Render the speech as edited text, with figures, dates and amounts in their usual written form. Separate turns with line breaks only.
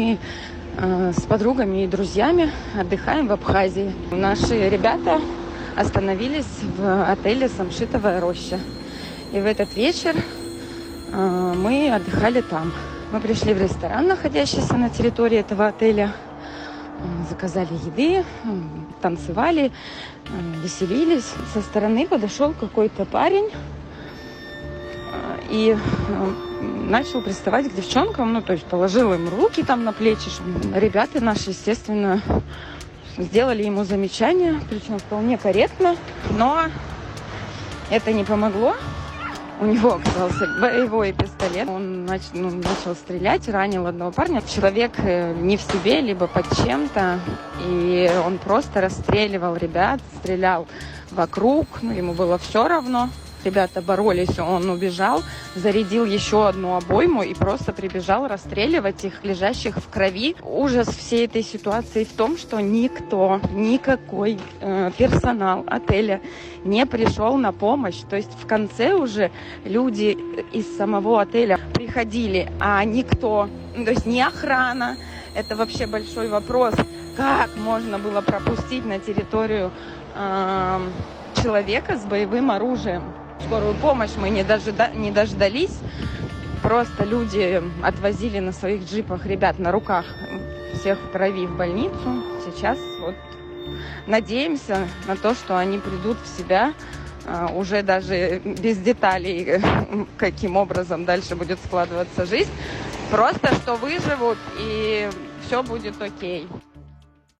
мы с подругами и друзьями отдыхаем в Абхазии. Наши ребята остановились в отеле «Самшитовая роща». И в этот вечер мы отдыхали там. Мы пришли в ресторан, находящийся на территории этого отеля. Заказали еды, танцевали, веселились. Со стороны подошел какой-то парень и начал приставать к девчонкам, то есть положил им руки там на плечи. Ребята наши, естественно, сделали ему замечание, причем вполне корректно, но это не помогло. У него оказался боевой пистолет. Он начал стрелять, ранил одного парня. Человек не в себе, либо под чем-то. И он просто расстреливал ребят, стрелял вокруг. Ему было все равно. Ребята боролись, он убежал, зарядил еще одну обойму и просто прибежал расстреливать их, лежащих в крови. Ужас всей этой ситуации в том, что никакой персонал отеля не пришел на помощь. То есть в конце уже люди из самого отеля приходили, а никто, то есть не охрана. Это вообще большой вопрос, как можно было пропустить на территорию человека с боевым оружием. Скорую помощь мы не дождались. Просто люди отвозили на своих джипах ребят на руках, всех в крови, в больницу. Сейчас надеемся на то, что они придут в себя, уже даже без деталей, каким образом дальше будет складываться жизнь. Просто что выживут и все будет окей.